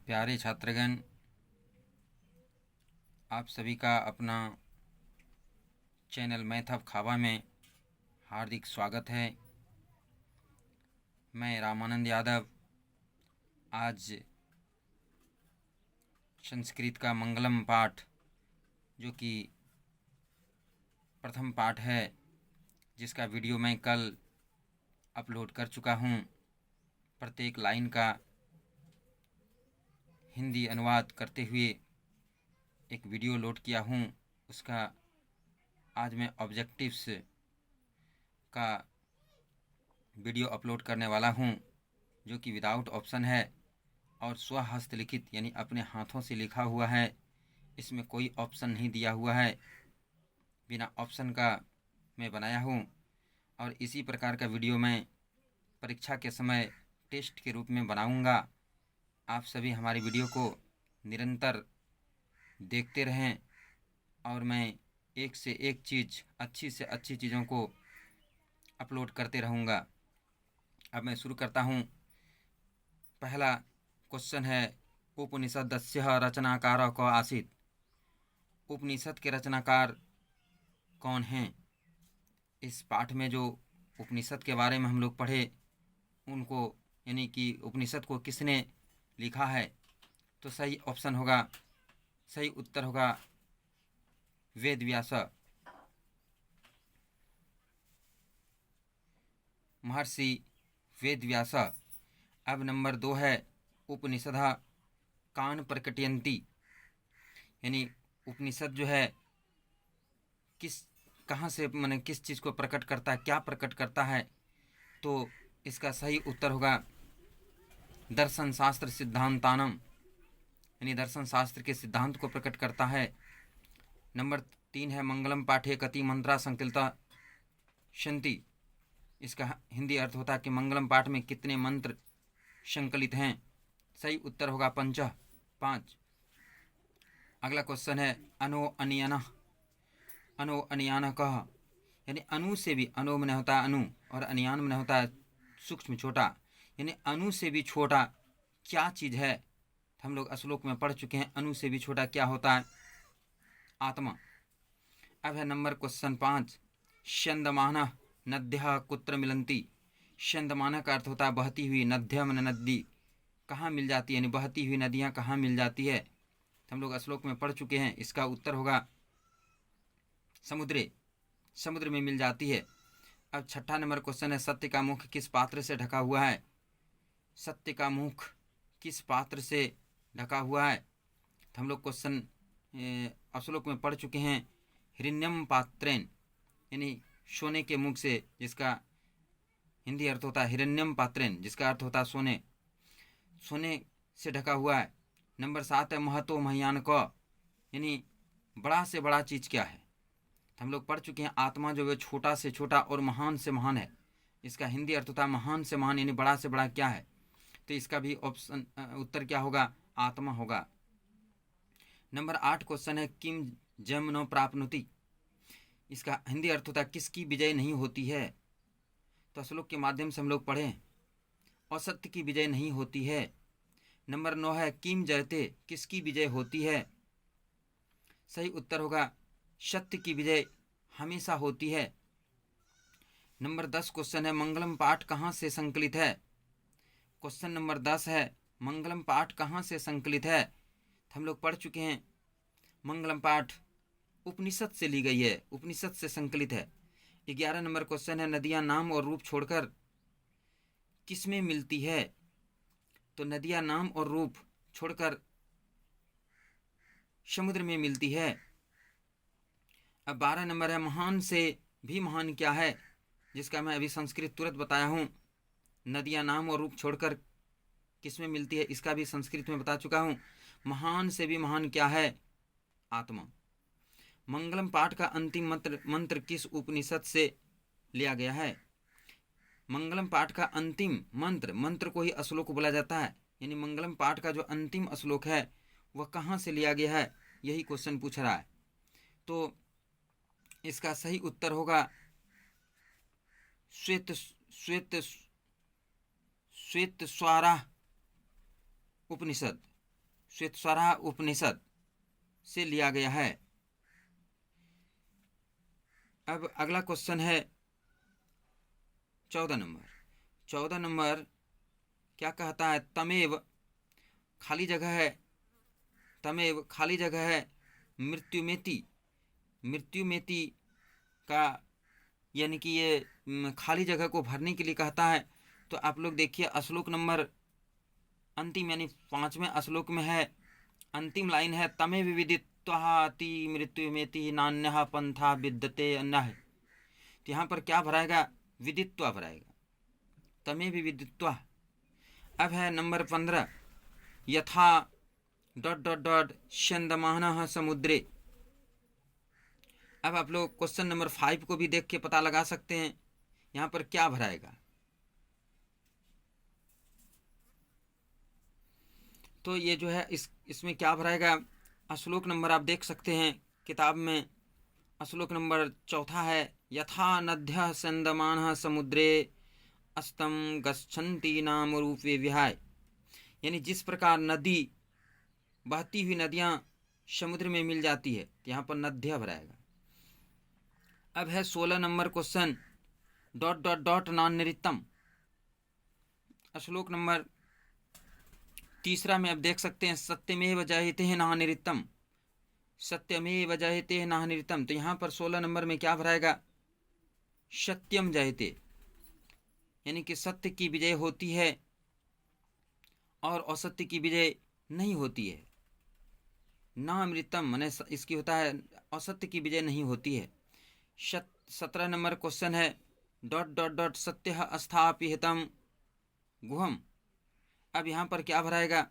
प्यारे छात्रगण, आप सभी का अपना चैनल मैथ ऑफ खाबा में हार्दिक स्वागत है। मैं रामानंद यादव आज संस्कृत का मंगलम पाठ, जो कि प्रथम पाठ है, जिसका वीडियो मैं कल अपलोड कर चुका हूँ। प्रत्येक लाइन का हिंदी अनुवाद करते हुए एक वीडियो लोड किया हूँ। उसका आज मैं ऑब्जेक्टिव्स का वीडियो अपलोड करने वाला हूँ, जो कि विदाउट ऑप्शन है और स्वहस्तलिखित यानी अपने हाथों से लिखा हुआ है। इसमें कोई ऑप्शन नहीं दिया हुआ है, बिना ऑप्शन का मैं बनाया हूँ। और इसी प्रकार का वीडियो मैं परीक्षा के समय टेस्ट के रूप में बनाऊँगा। आप सभी हमारी वीडियो को निरंतर देखते रहें और मैं एक से एक चीज़, अच्छी से अच्छी चीज़ों को अपलोड करते रहूँगा। अब मैं शुरू करता हूँ। पहला क्वेश्चन है, उपनिषदस्य रचनाकार को आसीत। उपनिषद के रचनाकार कौन हैं? इस पाठ में जो उपनिषद के बारे में हम लोग पढ़े, उनको यानी कि उपनिषद को किसने लिखा है, तो सही ऑप्शन होगा, सही उत्तर होगा वेद व्यास, महर्षि वेद व्यास। अब नंबर 2 है, उपनिषद कान प्रकटयन्ति, यानी उपनिषद जो है कहाँ से माने किस चीज़ को प्रकट करता है, क्या प्रकट करता है, तो इसका सही उत्तर होगा दर्शन शास्त्र सिद्धांतानम, यानी दर्शन शास्त्र के सिद्धांत को प्रकट करता है। नंबर 3 है, मंगलम पाठे कति मंत्रा संकलिता शंति। इसका हिंदी अर्थ होता है कि मंगलम पाठ में कितने मंत्र संकलित हैं। सही उत्तर होगा 5। अगला क्वेश्चन है, अनो अनियन, अनो अनियान कह, यानी अनु से भी, अनो में होता है अनु और अनियान में होता है सूक्ष्म छोटा, यानी अनु से भी छोटा क्या चीज़ है? हम लोग श्लोक में पढ़ चुके हैं, अनु से भी छोटा क्या होता है? आत्मा। अब है नंबर क्वेश्चन 5, स्यंदमानः नद्यः कुत्र मिलन्ति। स्यंदमानः का अर्थ होता है बहती हुई, नद्य मन नदी कहाँ मिल जाती है, यानी बहती हुई नदियाँ कहाँ मिल जाती है? हम लोग श्लोक में पढ़ चुके हैं। इसका उत्तर होगा समुद्रे, समुद्र में मिल जाती है। अब छठा नंबर क्वेश्चन है, सत्य का मुख किस पात्र से ढका हुआ है? सत्य का मुख किस पात्र से ढका हुआ है? तो हम लोग क्वेश्चन श्लोक में पढ़ चुके हैं, हिरण्यम पात्रेन, यानी सोने के मुख से, जिसका हिंदी अर्थ होता है हिरण्यम पात्रेन, जिसका अर्थ होता है सोने, सोने से ढका हुआ है। नंबर 7 है, महतो महियान क, यानी बड़ा से बड़ा चीज़ क्या है? हम लोग पढ़ चुके हैं, आत्मा जो है छोटा से छोटा और महान से महान है। इसका हिंदी अर्थ होता है महान से महान, यानी बड़ा से बड़ा क्या है? तो इसका भी ऑप्शन उत्तर क्या होगा? आत्मा होगा। नंबर 8 क्वेश्चन है, किम जम न प्राप्नुति। इसका हिंदी अर्थ होता है किसकी विजय नहीं होती है? तो श्लोक के माध्यम से हम लोग पढ़ें, असत्य की विजय नहीं होती है। नंबर 9 है, किम जयते, किसकी विजय होती है? सही उत्तर होगा सत्य की विजय हमेशा होती है। नंबर 10 क्वेश्चन है, मंगलम पाठ कहाँ से संकलित है? क्वेश्चन नंबर 10 है, मंगलम पाठ कहाँ से संकलित है? हम लोग पढ़ चुके हैं, मंगलम पाठ उपनिषद से ली गई है, उपनिषद से संकलित है। 11 नंबर क्वेश्चन है, नदियाँ नाम और रूप छोड़कर किस में मिलती है? तो नदियाँ नाम और रूप छोड़कर समुद्र में मिलती है। अब 12 नंबर है, महान से भी महान क्या है? जिसका मैं अभी संस्कृत तुरंत बताया हूँ। नदियाँ नाम और रूप छोड़कर किस में मिलती है, इसका भी संस्कृत में बता चुका हूँ। महान से भी महान क्या है? आत्मा। मंगलम पाठ का अंतिम मंत्र किस उपनिषद से लिया गया है? मंगलम पाठ का अंतिम मंत्र को ही श्लोक बोला जाता है, यानी मंगलम पाठ का जो अंतिम श्लोक है वह कहाँ से लिया गया है, यही क्वेश्चन पूछ रहा है। तो इसका सही उत्तर होगा श्वेत श्वेत श्वेत स्वारा उपनिषद, श्वेतस्वरा उपनिषद से लिया गया है। अब अगला क्वेश्चन है 14 नंबर। 14 नंबर क्या कहता है? तमेव खाली जगह है, तमेव खाली जगह है, मृत्युमेति। मृत्युमेति का यानी कि ये खाली जगह को भरने के लिए कहता है। तो आप लोग देखिए श्लोक नंबर अंतिम यानी 5वें श्लोक में है, अंतिम लाइन है, तमेव विदित्वाति मृत्युमेति नान्यः पंथा विद्यते अन्यः। तो यहाँ पर क्या भराएगा? विदित्वा भराएगा, तमेव विदित्वा। अब है नंबर 15, यथा ... स्यन्दमानः समुद्रे। अब आप लोग क्वेश्चन नंबर 5 को भी देख के पता लगा सकते हैं यहाँ पर क्या भराएगा। तो ये जो है इसमें क्या भराएगा? श्लोक नंबर आप देख सकते हैं किताब में, श्लोक नंबर 4 है, यथा नद्यः स्यन्दमानः समुद्रे अस्तं गच्छन्ति नाम रूपे विहाय। यानी जिस प्रकार नदी, बहती हुई नदियाँ समुद्र में मिल जाती है, यहाँ पर नद्या भराएगा। अब है 16 नंबर क्वेश्चन, ... नान्यरितम। श्लोक नंबर 3 में आप देख सकते हैं, सत्यमेव जयते नान्यरितम, सत्यमेव जयते नान्यरितम। तो यहाँ पर 16 नंबर में क्या भराएगा? सत्यम जयते, यानी कि सत्य की विजय होती है और असत्य की विजय नहीं होती है। ना अमृतम माने इसकी होता है असत्य की विजय नहीं होती है। 17 नंबर क्वेश्चन है, ... सत्यः अस्थापिहितं गुहम। अब यहाँ पर क्या भराएगा?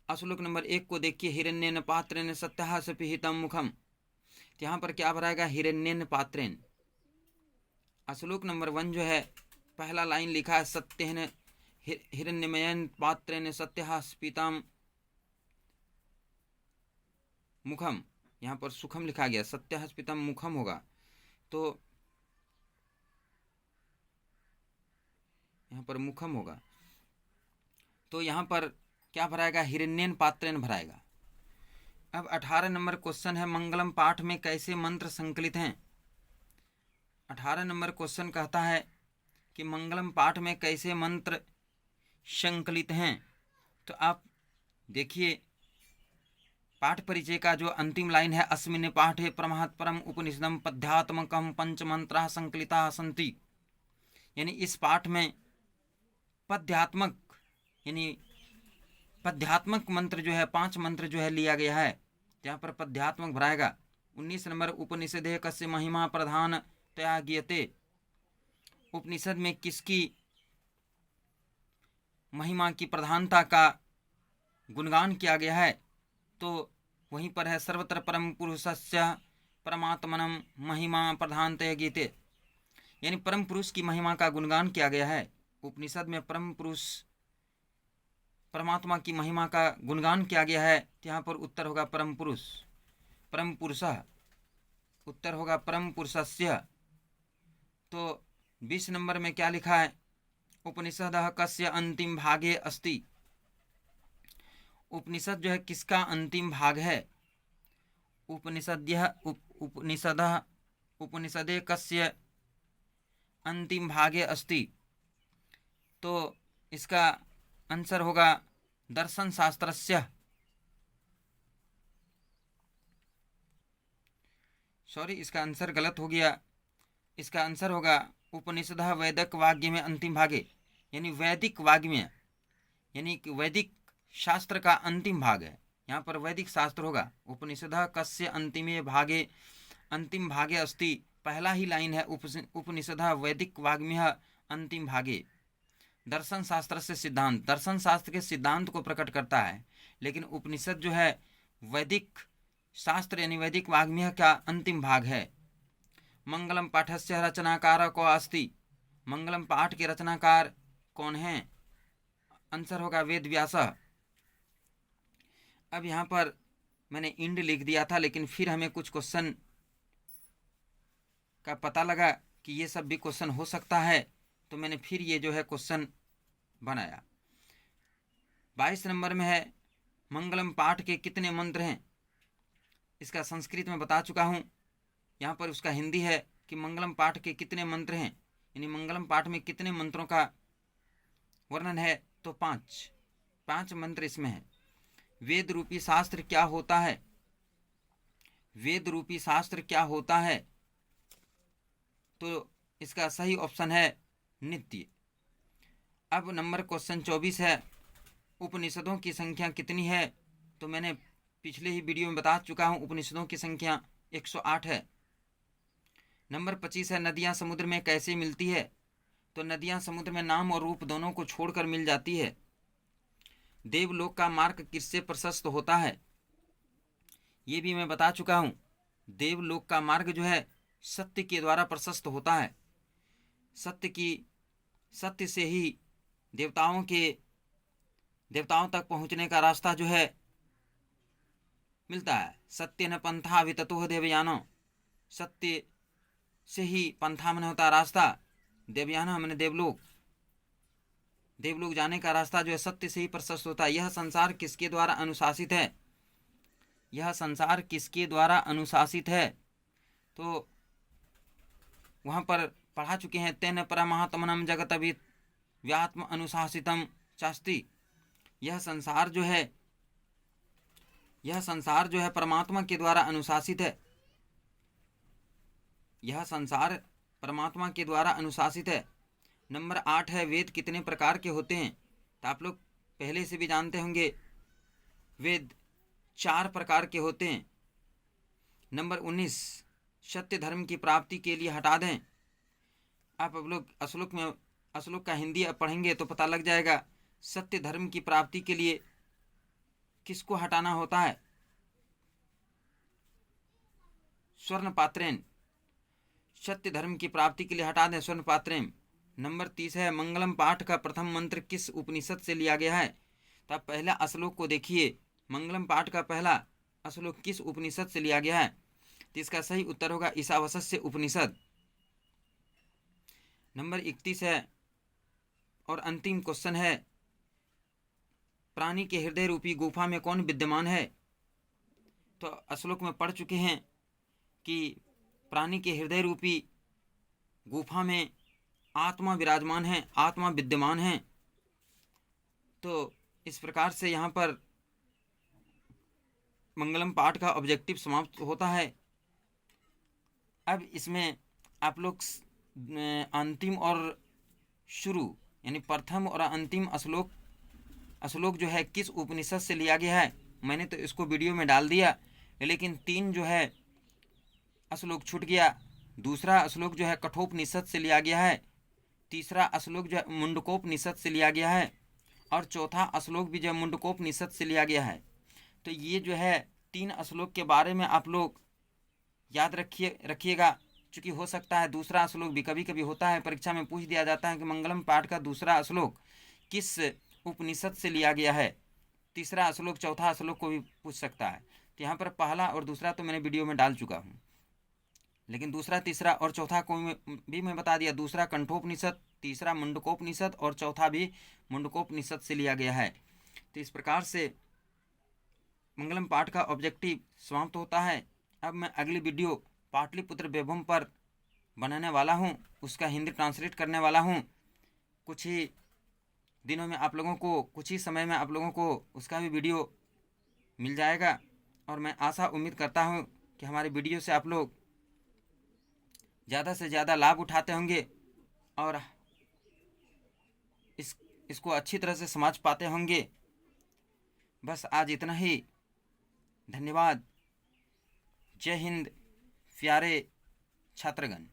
श्लोक नंबर 1 को देखिए, हिरण्येन पात्रेण सत्यः सपिहितं मुखम। यहाँ पर क्या भराएगा? हिरण्येन पात्रेण। श्लोक नंबर 1 जो है पहला लाइन लिखा है, सत्येन हिरण्यमयेन पात्रेण सत्यः स्फीतं मुखम। यहाँ पर सुखम लिखा गया, सत्यः स्फीतं मुखम होगा। तो यहाँ पर मुखम होगा, तो यहाँ पर क्या भराएगा? हिरण्येन पात्रेण भराएगा। अब 18 नंबर क्वेश्चन है, मंगलम पाठ में कैसे मंत्र संकलित हैं? 18 नंबर क्वेश्चन कहता है कि मंगलम पाठ में कैसे मंत्र संकलित हैं। तो आप देखिए पाठ परिचय का जो अंतिम लाइन है, अस्मिन् पाठे प्रमाथ परम उपनिषदम पद्यात्मकम पंचमंत्राः संकलिताः सन्ति। यानी इस पाठ में पद्यात्मक यानी पद्यात्मक मंत्र जो है 5 मंत्र जो है लिया गया है। यहाँ पर पद्यात्मक भराएगा। 19 नंबर, उपनिषदे कस्य महिमा प्रधान तया गीयते। उपनिषद में किसकी महिमा की प्रधानता का गुणगान किया गया है? तो वहीं पर है, सर्वत्र परम पुरुषस्य परमात्मनम महिमा प्रधानतया गीते। यानी परम पुरुष की महिमा का गुणगान किया गया है। उपनिषद में परम पुरुष परमात्मा की महिमा का गुणगान किया गया है। यहाँ पर उत्तर होगा परम पुरुष, परम पुरुषः। उत्तर होगा परम पुरुषस्य। तो 20 नंबर में क्या लिखा है? उपनिषदः कस्य अंतिम भागे अस्ति। उपनिषद जो है किसका अंतिम भाग है? उपनिषदः उपनिषदे कस्य अंतिम भागे अस्ति। तो इसका आंसर होगा दर्शन शास्त्रस्य। सॉरी, इसका आंसर गलत हो गया। इसका आंसर होगा उपनिषदः वैदिक वाग्य में अंतिम भागे, यानी वैदिक वाग्य यानी वैदिक शास्त्र का अंतिम भाग है। यहाँ पर वैदिक शास्त्र होगा। उपनिषदः कस्य अंतिमे भागे, अंतिम भागे अस्ति, पहला ही लाइन है, उपनिषदः वैदिक वाग्म्यः अंतिम भागे। दर्शन शास्त्र से सिद्धांत, दर्शन शास्त्र के सिद्धांत को प्रकट करता है, लेकिन उपनिषद जो है वैदिक शास्त्र यानी वैदिक वाग्म्य का अंतिम भाग है। मंगलम पाठस्य रचनाकार को अस्ति। मंगलम पाठ के रचनाकार कौन है? आंसर होगा वेद व्यास। अब यहाँ पर मैंने इंड लिख दिया था, लेकिन फिर हमें कुछ क्वेश्चन का पता लगा कि ये सब भी क्वेश्चन हो सकता है, तो मैंने फिर ये जो है क्वेश्चन बनाया। 22 नंबर में है, मंगलम पाठ के कितने मंत्र हैं, इसका संस्कृत में बता चुका हूँ। यहाँ पर उसका हिंदी है कि मंगलम पाठ के कितने मंत्र हैं, यानी मंगलम पाठ में कितने मंत्रों का वर्णन है, तो 5 मंत्र इसमें है। वेद रूपी शास्त्र क्या होता है, वेद रूपी शास्त्र क्या होता है, तो इसका सही ऑप्शन है नित्य। अब नंबर क्वेश्चन 24 है, उपनिषदों की संख्या कितनी है, तो मैंने पिछले ही वीडियो में बता चुका हूँ, उपनिषदों की संख्या 108 है। नंबर 25 है, नदियाँ समुद्र में कैसे मिलती है, तो नदियाँ समुद्र में नाम और रूप दोनों को छोड़कर मिल जाती है। देवलोक का मार्ग किससे प्रशस्त होता है, ये भी मैं बता चुका हूँ। देवलोक का मार्ग जो है सत्य के द्वारा प्रशस्त होता है। सत्य से ही देवताओं तक पहुँचने का रास्ता जो है मिलता है। सत्य न पंथा विततो देवयानो, सत्य से ही पंथा मन होता रास्ता, देवयाना मैंने देवलोक जाने का रास्ता जो है सत्य से ही प्रशस्त होता है। यह संसार किसके द्वारा अनुशासित है, यह संसार किसके द्वारा अनुशासित है, तो वहाँ पर पढ़ा चुके हैं, तेन परमात्मनम जगतविद व्यात्म अनुशासितम चास्ति। यह संसार जो है परमात्मा के द्वारा अनुशासित है, यह संसार परमात्मा के द्वारा अनुशासित है। नंबर 8 है, वेद कितने प्रकार के होते हैं, तो आप लोग पहले से भी जानते होंगे, वेद 4 प्रकार के होते हैं। नंबर 19, सत्य धर्म की प्राप्ति के लिए हटा दें। आप लोग अश्लोक का हिंदी अब पढ़ेंगे तो पता लग जाएगा, सत्य धर्म की प्राप्ति के लिए किसको हटाना होता है, स्वर्ण पात्रेन, सत्य धर्म की प्राप्ति के लिए हटा दें स्वर्ण पात्रेन। नंबर 30 है, मंगलम पाठ का प्रथम मंत्र किस उपनिषद से लिया गया है, तो आप पहला श्लोक को देखिए, मंगलम पाठ का पहला श्लोक किस उपनिषद से लिया गया है, तो इसका सही उत्तर होगा ईशावास्य उपनिषद। नंबर 31 है और अंतिम क्वेश्चन है, प्राणी के हृदय रूपी गुफा में कौन विद्यमान है, तो श्लोक में पढ़ चुके हैं कि प्राणी के हृदय रूपी गुफा में आत्मा विराजमान है, आत्मा विद्यमान है। तो इस प्रकार से यहाँ पर मंगलम पाठ का ऑब्जेक्टिव समाप्त होता है। अब इसमें आप लोग अंतिम और शुरू यानी प्रथम और अंतिम श्लोक जो है किस उपनिषद से लिया गया है, मैंने तो इसको वीडियो में डाल दिया, लेकिन 3 जो है श्लोक छूट गया। दूसरा श्लोक जो है कठोपनिषद से लिया गया है, तीसरा श्लोक जो है मुंडकोपनिषद से लिया गया है, और चौथा श्लोक भी जो है मुंडकोपनिषद से लिया गया है। तो ये जो है 3 श्लोक के बारे में आप लोग याद रखिएगा, क्योंकि हो सकता है दूसरा श्लोक भी कभी कभी होता है, परीक्षा में पूछ दिया जाता है कि मंगलम पाठ का दूसरा श्लोक किस उपनिषद से लिया गया है, तीसरा श्लोक चौथा श्लोक को भी पूछ सकता है। तो यहाँ पर पहला और दूसरा तो मैंने वीडियो में डाल चुका हूँ, लेकिन दूसरा तीसरा और चौथा को भी मैं बता दिया। दूसरा कंठोपनिषद, तीसरा मुंडकोपनिषद और चौथा भी मुंडकोपनिषद से लिया गया है। तो इस प्रकार से मंगलम पाठ का ऑब्जेक्टिव समाप्त होता है। अब मैं अगली वीडियो पाटलिपुत्र वैभव पर बनाने वाला हूँ, उसका हिंदी ट्रांसलेट करने वाला हूँ। कुछ ही दिनों में आप लोगों को, कुछ ही समय में आप लोगों को उसका भी वीडियो मिल जाएगा, और मैं आशा उम्मीद करता हूँ कि हमारे वीडियो से आप लोग ज़्यादा से ज़्यादा लाभ उठाते होंगे और इसको अच्छी तरह से समझ पाते होंगे। बस आज इतना ही। धन्यवाद। जय हिंद प्यारे छात्रगण।